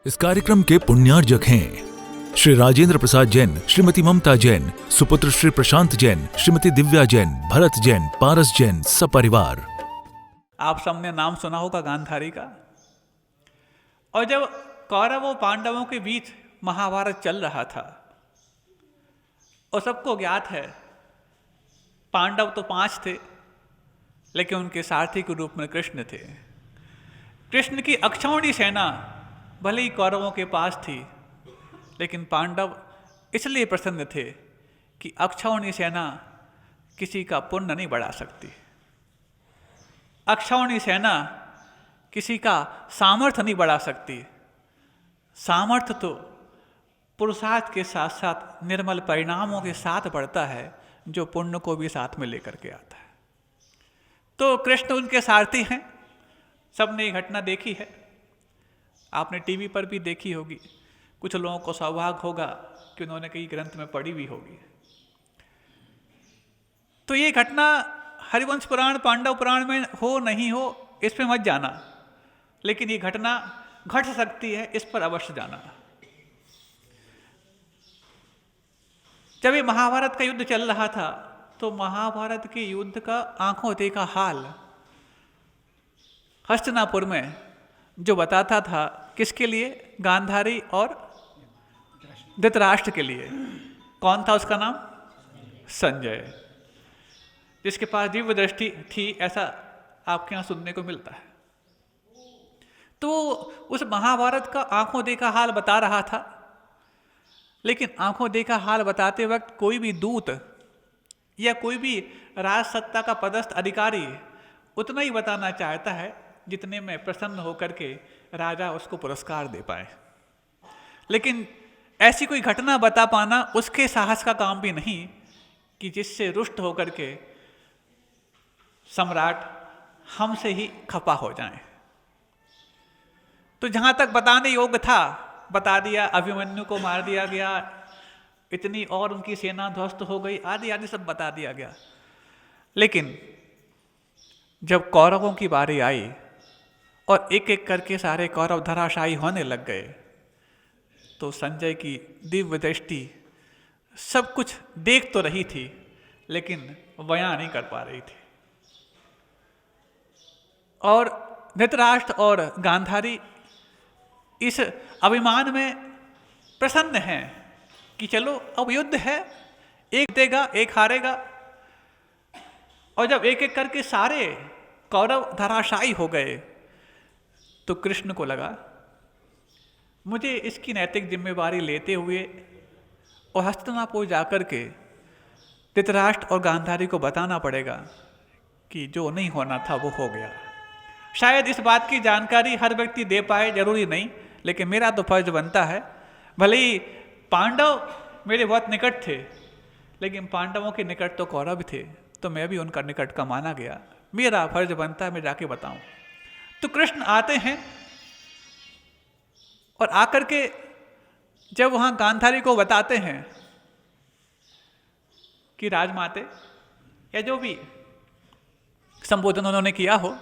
इस कार्यक्रम के पुण्यार्जक हैं श्री राजेंद्र प्रसाद जैन, श्रीमती ममता जैन, सुपुत्र श्री प्रशांत जैन, श्रीमती दिव्या जैन, भरत जैन, पारस जैन, सपरिवार। आप सबने नाम सुना होगा गांधारी का। और जब कौरवों पांडवों के बीच महाभारत चल रहा था और सबको ज्ञात है पांडव तो 5 थे, लेकिन उनके सारथी के रूप में कृष्ण थे। कृष्ण की अक्षौणी सेना भले ही कौरवों के पास थी, लेकिन पांडव इसलिए प्रसन्न थे कि अक्षौणी सेना किसी का पुण्य नहीं बढ़ा सकती। अक्षौणी सेना किसी का सामर्थ्य नहीं बढ़ा सकती। सामर्थ्य तो पुरुषार्थ के साथ साथ निर्मल परिणामों के साथ बढ़ता है, जो पुण्य को भी साथ में लेकर के आता है। तो कृष्ण उनके सारथी हैं। सबने ये घटना देखी है, आपने टीवी पर भी देखी होगी। कुछ लोगों को सौभाग्य होगा कि उन्होंने कई ग्रंथ में पढ़ी भी होगी। तो ये घटना हरिवंश पुराण, पांडव पुराण में हो नहीं हो इस पे मत जाना, लेकिन ये घटना घट सकती है, इस पर अवश्य जाना। जब ये महाभारत का युद्ध चल रहा था तो महाभारत के युद्ध का आंखों देखा हाल हस्तिनापुर में जो बताता था, किसके लिए? गांधारी और धृतराष्ट्र के लिए। कौन था उसका नाम? संजय, जिसके पास दिव्य दृष्टि थी, ऐसा आपके यहाँ सुनने को मिलता है। तो उस महाभारत का आंखों देखा हाल बता रहा था, लेकिन आंखों देखा हाल बताते वक्त कोई भी दूत या कोई भी राज सत्ता का पदस्थ अधिकारी उतना ही बताना चाहता है जितने में प्रसन्न होकर के राजा उसको पुरस्कार दे पाए। लेकिन ऐसी कोई घटना बता पाना उसके साहस का काम भी नहीं कि जिससे रुष्ट होकर के सम्राट हमसे ही खफा हो जाए। तो जहां तक बताने योग्य था बता दिया। अभिमन्यु को मार दिया गया, इतनी और उनकी सेना ध्वस्त हो गई, आदि आदि सब बता दिया गया। लेकिन जब कौरवों की बारी आई और एक एक करके सारे कौरव धराशायी होने लग गए, तो संजय की दिव्य दृष्टि सब कुछ देख तो रही थी, लेकिन बयां नहीं कर पा रही थी। और धृतराष्ट्र और गांधारी इस अभिमान में प्रसन्न हैं कि चलो अब युद्ध है, एक देगा एक हारेगा। और जब एक एक करके सारे कौरव धराशायी हो गए तो कृष्ण को लगा मुझे इसकी नैतिक जिम्मेवारी लेते हुए और हस्तिनापुर जाकर के धृतराष्ट्र और गांधारी को बताना पड़ेगा कि जो नहीं होना था वो हो गया। शायद इस बात की जानकारी हर व्यक्ति दे पाए, जरूरी नहीं, लेकिन मेरा तो फर्ज बनता है। भले ही पांडव मेरे बहुत निकट थे, लेकिन पांडवों के निकट तो कौरव थे, तो मैं भी उनका निकट का माना गया। मेरा फर्ज बनता है मैं जाके बताऊं। तो कृष्ण आते हैं और आकर के जब वहां गांधारी को बताते हैं कि राजमाते या जो भी संबोधन उन्होंने किया हो,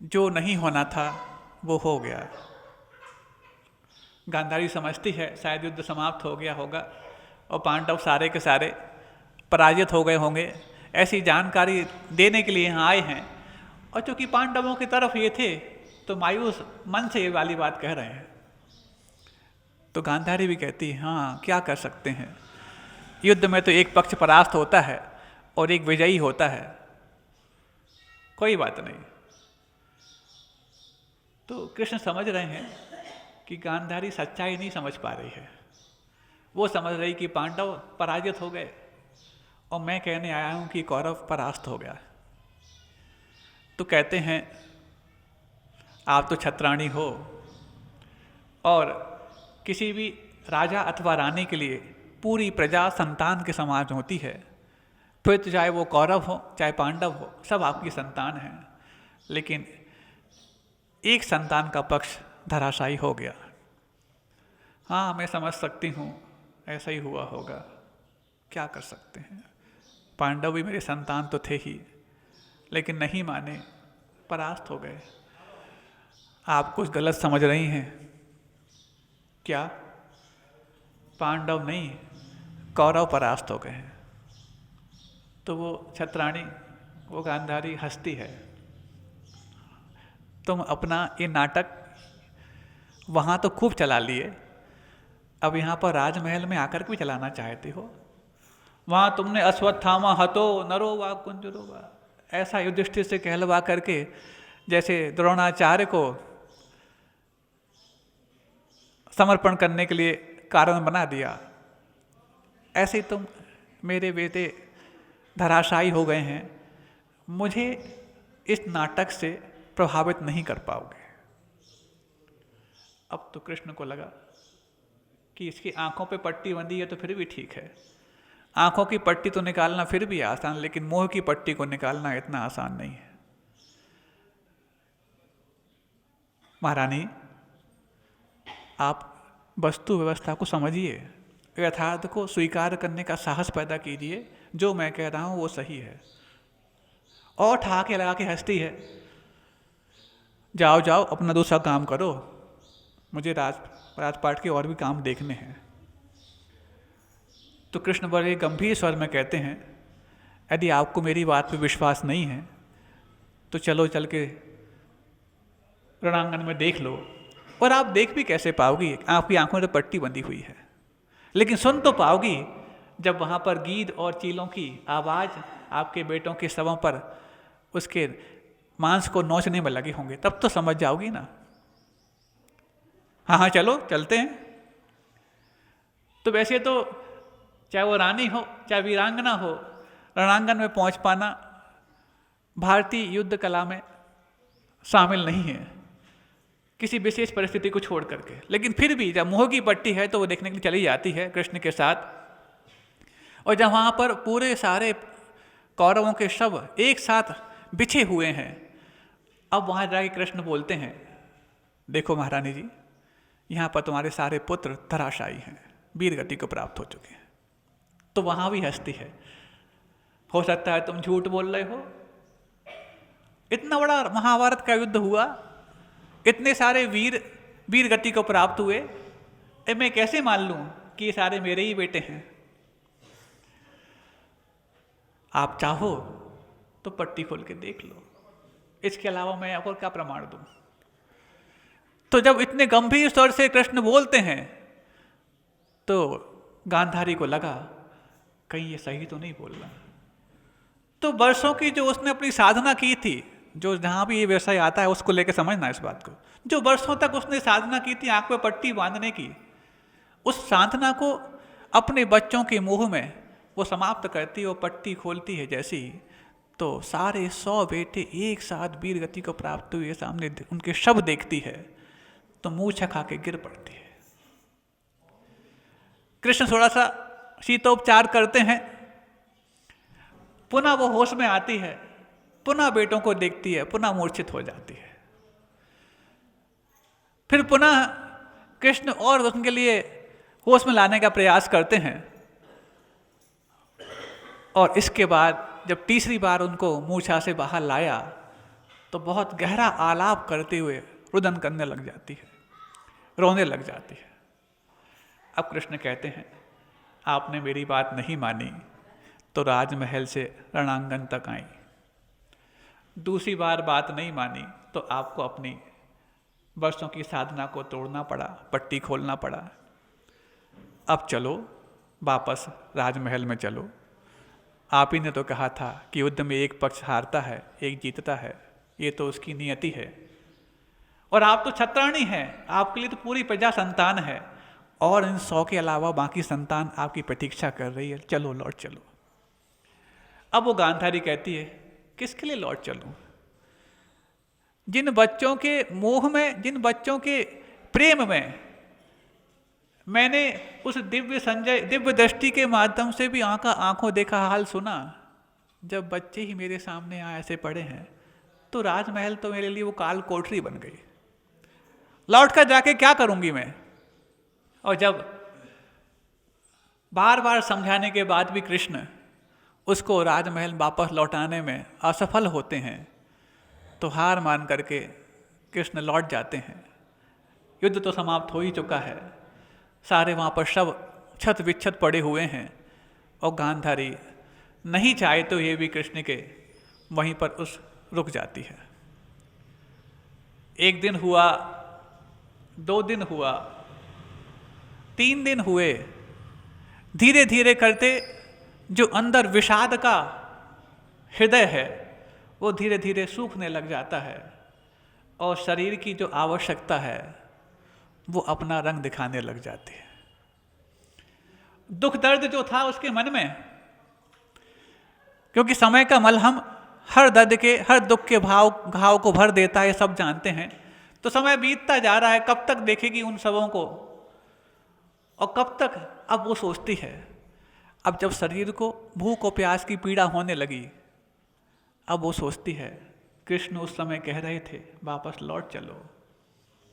जो नहीं होना था वो हो गया। गांधारी समझती है शायद युद्ध समाप्त हो गया होगा और पांडव सारे के सारे पराजित हो गए होंगे, ऐसी जानकारी देने के लिए यहाँ आए हैं। और चूंकि पांडवों की तरफ ये थे तो मायूस मन से ये वाली बात कह रहे हैं। तो गांधारी भी कहती है हाँ क्या कर सकते हैं, युद्ध में तो एक पक्ष परास्त होता है और एक विजयी होता है, कोई बात नहीं। तो कृष्ण समझ रहे हैं कि गांधारी सच्चाई नहीं समझ पा रही है। वो समझ रही कि पांडव पराजित हो गए और मैं कहने आया हूं कि कौरव परास्त हो गया। तो कहते हैं आप तो छत्राणी हो और किसी भी राजा अथवा रानी के लिए पूरी प्रजा संतान के समान होती है। फिर तो चाहे वो कौरव हो चाहे पांडव हो, सब आपकी संतान हैं। लेकिन एक संतान का पक्ष धराशायी हो गया। हाँ मैं समझ सकती हूँ ऐसा ही हुआ होगा, क्या कर सकते हैं। पांडव भी मेरे संतान तो थे ही, लेकिन नहीं माने, परास्त हो गए। आप कुछ गलत समझ रही हैं, क्या पांडव नहीं, कौरव परास्त हो गए हैं। तो वो छत्राणी, वो गांधारी हंसती है, तुम अपना ये नाटक वहाँ तो खूब चला लिए, अब यहाँ पर राजमहल में आकर के भी चलाना चाहते हो। वहाँ तुमने अश्वत्थामा हतो नरो वा कुंजरो वा, ऐसा युधिष्ठिर से कहलवा करके जैसे द्रोणाचार्य को समर्पण करने के लिए कारण बना दिया, ऐसे तुम मेरे बेटे धराशायी हो गए हैं, मुझे इस नाटक से प्रभावित नहीं कर पाओगे। अब तो कृष्ण को लगा कि इसकी आंखों पे पट्टी बंधी है तो फिर भी ठीक है, आंखों की पट्टी तो निकालना फिर भी आसान, लेकिन मोह की पट्टी को निकालना इतना आसान नहीं है। महारानी, आप वस्तु व्यवस्था को समझिए, यथार्थ को स्वीकार करने का साहस पैदा कीजिए, जो मैं कह रहा हूं वो सही है। और ठहाके लगा के हंसती है, जाओ जाओ अपना दूसरा काम करो, मुझे राजपाट के और भी काम देखने हैं। तो कृष्ण बड़े गंभीर स्वर में कहते हैं, यदि आपको मेरी बात पे विश्वास नहीं है तो चलो चल के रणांगन में देख लो। और आप देख भी कैसे पाओगी, आपकी आंखों में तो पट्टी बंधी हुई है, लेकिन सुन तो पाओगी जब वहाँ पर गीद और चीलों की आवाज़ आपके बेटों के शवों पर उसके मांस को नोचने में लगे होंगे, तब तो समझ जाओगी ना। हाँ हाँ चलो चलते हैं। तो वैसे तो चाहे वो रानी हो चाहे वीरांगना हो, रणांगन में पहुंच पाना भारतीय युद्ध कला में शामिल नहीं है, किसी विशेष परिस्थिति को छोड़ करके। लेकिन फिर भी जब मोह की पट्टी है तो वो देखने के लिए चली जाती है कृष्ण के साथ। और जब वहाँ पर पूरे सारे कौरवों के शव एक साथ बिछे हुए हैं, अब वहाँ जाके कृष्ण बोलते हैं, देखो महारानी जी, यहाँ पर तुम्हारे सारे पुत्र धराशायी हैं, वीर गति को प्राप्त हो चुके हैं। तो वहाँ भी हंसती है, हो सकता है तुम झूठ बोल रहे हो, इतना बड़ा महाभारत का युद्ध हुआ, इतने सारे वीर गति को प्राप्त हुए, मैं कैसे मान लूं कि ये सारे मेरे ही बेटे हैं। आप चाहो तो पट्टी खोल के देख लो, इसके अलावा मैं और क्या प्रमाण दूं। तो जब इतने गंभीर स्वर से कृष्ण बोलते हैं तो गांधारी को लगा कहीं ये सही तो नहीं बोल रहा। तो वर्षों की जो उसने अपनी साधना की थी, जो जहाँ भी ये व्यवसाय आता है उसको लेकर समझना इस बात को, जो वर्षों तक उसने साधना की थी आंख पे पट्टी बांधने की, उस साधना को अपने बच्चों के मुंह में वो समाप्त करती है, वो पट्टी खोलती है जैसी, तो सारे 100 बेटे एक साथ वीर गति को प्राप्त हुए सामने उनके शव देखती है तो मुंह छका के गिर पड़ती है। कृष्ण थोड़ा सा शीतोपचार करते हैं, पुनः वो होश में आती है, पुनः बेटों को देखती है, पुनः मूर्छित हो जाती है। फिर पुनः कृष्ण और उनके लिए होश में लाने का प्रयास करते हैं, और इसके बाद जब तीसरी बार उनको मूर्छा से बाहर लाया तो बहुत गहरा आलाप करते हुए रुदन करने लग जाती है, रोने लग जाती है। अब कृष्ण कहते हैं, आपने मेरी बात नहीं मानी तो राजमहल से रणांगन तक आई, दूसरी बार बात नहीं मानी तो आपको अपनी वर्षों की साधना को तोड़ना पड़ा, पट्टी खोलना पड़ा। अब चलो वापस राजमहल में चलो, आप ही ने तो कहा था कि युद्ध में एक पक्ष हारता है एक जीतता है, ये तो उसकी नियति है, और आप तो छत्राणी हैं, आपके लिए तो पूरी प्रजा संतान है, और इन 100 के अलावा बाकी संतान आपकी प्रतीक्षा कर रही है, चलो लौट चलो। अब वो गांधारी कहती है, किसके लिए लौट चलूं? जिन बच्चों के मोह में, जिन बच्चों के प्रेम में मैंने उस दिव्य दृष्टि के माध्यम से भी आंखों देखा हाल सुना, जब बच्चे ही मेरे सामने ऐसे पड़े हैं तो राजमहल तो मेरे लिए वो काल कोठरी बन गई, लौट कर जाके क्या करूंगी मैं। और जब बार बार समझाने के बाद भी कृष्ण उसको राजमहल वापस लौटाने में असफल होते हैं तो हार मान करके कृष्ण लौट जाते हैं। युद्ध तो समाप्त हो ही चुका है, सारे वहाँ पर शव छत विच्छत पड़े हुए हैं और गांधारी नहीं चाहे तो ये भी कृष्ण के वहीं पर उस रुक जाती है। 1 दिन हुआ, 2 दिन हुआ, 3 दिन हुए। धीरे धीरे करते जो अंदर विषाद का हृदय है वो धीरे धीरे सूखने लग जाता है और शरीर की जो आवश्यकता है वो अपना रंग दिखाने लग जाती है। दुख दर्द जो था उसके मन में, क्योंकि समय का मलहम हर दर्द के, हर दुख के घाव को भर देता है, सब जानते हैं। तो समय बीतता जा रहा है, कब तक देखेगी उन सबों को और कब तक। अब वो सोचती है, अब जब शरीर को भूख और प्यास की पीड़ा होने लगी, अब वो सोचती है कृष्ण उस समय कह रहे थे वापस लौट चलो,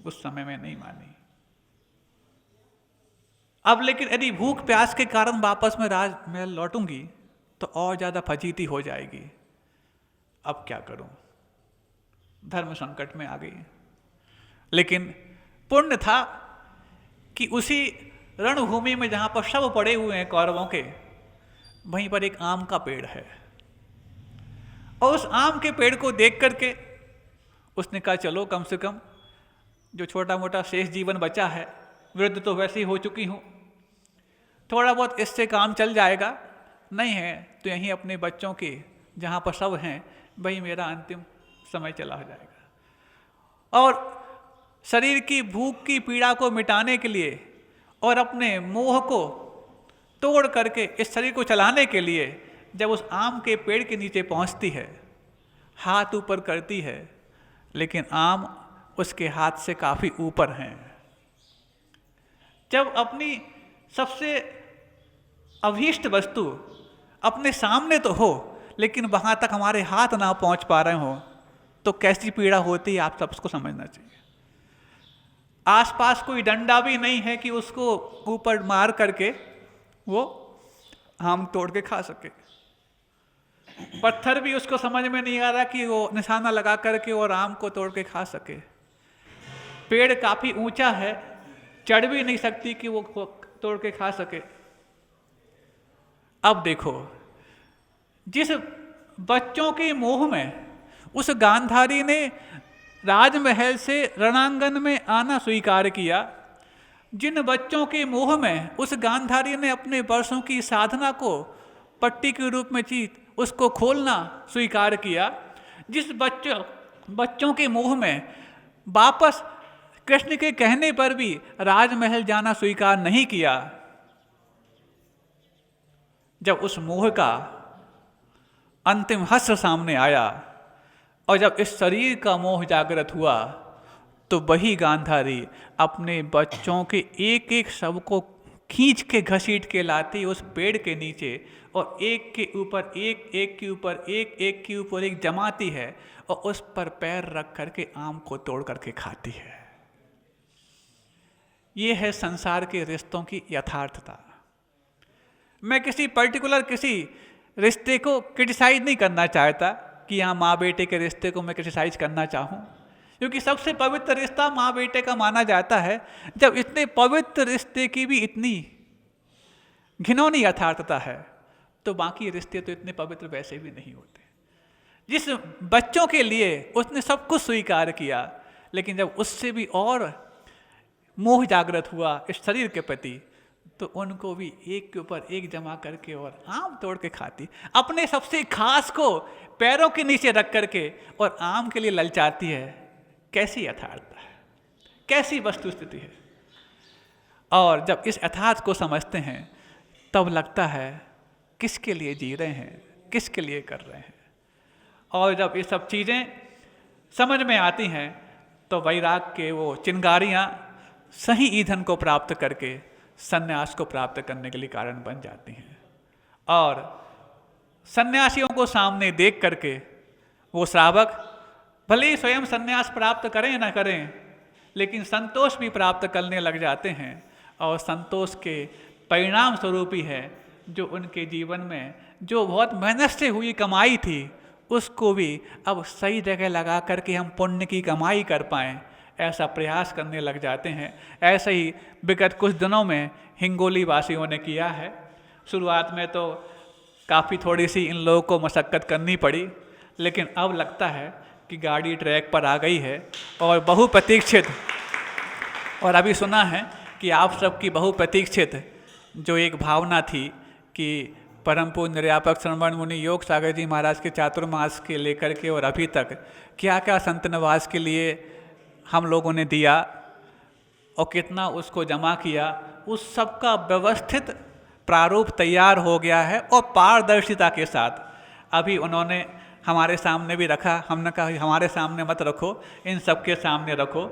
उस समय में नहीं मानी। अब लेकिन यदि भूख प्यास के कारण वापस में राजमहल लौटूंगी तो और ज़्यादा फजीती हो जाएगी। अब क्या करूं, धर्म संकट में आ गई। लेकिन पुण्य था कि उसी रणभूमि में जहां पर शव पड़े हुए हैं कौरवों के, वहीं पर एक आम का पेड़ है और उस आम के पेड़ को देख करके उसने कहा चलो कम से कम जो छोटा मोटा शेष जीवन बचा है, वृद्ध तो वैसे ही हो चुकी हूं, थोड़ा बहुत इससे काम चल जाएगा। नहीं है तो यहीं अपने बच्चों के जहाँ पर सब हैं वही मेरा अंतिम समय चला जाएगा। और शरीर की भूख की पीड़ा को मिटाने के लिए और अपने मोह को तोड़ करके इस शरीर को चलाने के लिए जब उस आम के पेड़ के नीचे पहुँचती है, हाथ ऊपर करती है, लेकिन आम उसके हाथ से काफ़ी ऊपर हैं। जब अपनी सबसे अभीष्ट वस्तु अपने सामने तो हो लेकिन वहाँ तक हमारे हाथ ना पहुँच पा रहे हो तो कैसी पीड़ा होती है, आप सबको समझना चाहिए। आसपास कोई डंडा भी नहीं है कि उसको ऊपर मार करके वो आम तोड़ के खा सके। पत्थर भी उसको समझ में नहीं आ रहा कि वो निशाना लगा करके और आम को तोड़ के खा सके। पेड़ काफ़ी ऊंचा है, चढ़ भी नहीं सकती कि वो तोड़ के खा सके। अब देखो, जिस बच्चों के मोह में उस गांधारी ने राजमहल से रणांगन में आना स्वीकार किया, जिन बच्चों के मोह में उस गांधारी ने अपने वर्षों की साधना को पट्टी के रूप में उसको खोलना स्वीकार किया, जिस बच्चों के मोह में वापस कृष्ण के कहने पर भी राजमहल जाना स्वीकार नहीं किया, जब उस मोह का अंतिम हश्र सामने आया और जब इस शरीर का मोह जागृत हुआ तो वही गांधारी अपने बच्चों के एक एक शव को खींच के घसीट के लाती उस पेड़ के नीचे और एक के ऊपर एक, एक के ऊपर एक, एक के ऊपर एक जमाती है और उस पर पैर रख करके आम को तोड़ करके खाती है। ये है संसार के रिश्तों की यथार्थता। मैं किसी पर्टिकुलर किसी रिश्ते को क्रिटिसाइज नहीं करना चाहता कि यहाँ माँ बेटे के रिश्ते को मैं क्रिटिसाइज करना चाहूँ, क्योंकि सबसे पवित्र रिश्ता माँ बेटे का माना जाता है। जब इतने पवित्र रिश्ते की भी इतनी घिनौनी यथार्थता है तो बाकी रिश्ते तो इतने पवित्र वैसे भी नहीं होते। जिस बच्चों के लिए उसने सब कुछ स्वीकार किया, लेकिन जब उससे भी और मोह जागृत हुआ इस शरीर के प्रति तो उनको भी एक के ऊपर एक जमा करके और आम तोड़ के खाती, अपने सबसे खास को पैरों के नीचे रख करके और आम के लिए ललचाती है। कैसी यथार्थता है, कैसी वस्तु स्थिति है। और जब इस यथार्थ को समझते हैं तब लगता है किसके लिए जी रहे हैं, किसके लिए कर रहे हैं। और जब ये सब चीज़ें समझ में आती हैं तो वैराग के वो चिंगारियाँ सही ईंधन को प्राप्त करके सन्यास को प्राप्त करने के लिए कारण बन जाती हैं। और सन्यासियों को सामने देख करके वो श्रावक भले ही स्वयं सन्यास प्राप्त करें ना करें, लेकिन संतोष भी प्राप्त करने लग जाते हैं। और संतोष के परिणाम स्वरूप ही है जो उनके जीवन में जो बहुत मेहनत से हुई कमाई थी उसको भी अब सही जगह लगा करके हम पुण्य की कमाई कर पाएँ, ऐसा प्रयास करने लग जाते हैं। ऐसे ही विगत कुछ दिनों में हिंगोली वासियों ने किया है। शुरुआत में तो काफ़ी थोड़ी सी इन लोगों को मशक्क़त करनी पड़ी, लेकिन अब लगता है कि गाड़ी ट्रैक पर आ गई है और बहुप्रतीक्षित, और अभी सुना है कि आप सबकी बहुप्रतीक्षित जो एक भावना थी कि परम पूज्य निर्यापक श्रवण मुनि योग सागर जी महाराज के चातुर्मास के लेकर के और अभी तक क्या क्या संत निवास के लिए हम लोगों ने दिया और कितना उसको जमा किया, उस सब का व्यवस्थित प्रारूप तैयार हो गया है और पारदर्शिता के साथ अभी उन्होंने हमारे सामने भी रखा। हमने कहा हमारे सामने मत रखो, इन सब के सामने रखो।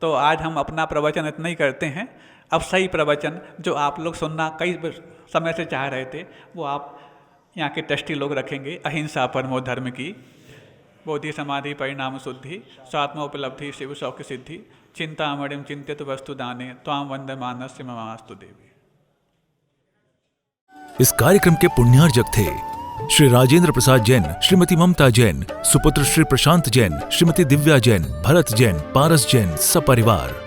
तो आज हम अपना प्रवचन इतना ही करते हैं। अब सही प्रवचन जो आप लोग सुनना कई समय से चाह रहे थे वो आप यहाँ के ट्रस्टी लोग रखेंगे। अहिंसा परमो धर्म की, बोधि समाधि परिणाम शुद्धि, स्वात्मोपलब्धि शिव सौख्य सिद्धि, चिंतामणिम चिंतित वस्तु दाने, त्वाम वंदमानस्य ममास्तु देवी। इस कार्यक्रम के पुण्यार्जक थे श्री राजेंद्र प्रसाद जैन, श्रीमती ममता जैन, सुपुत्र श्री प्रशांत जैन, श्रीमती दिव्या जैन, भरत जैन, पारस जैन, सपरिवार।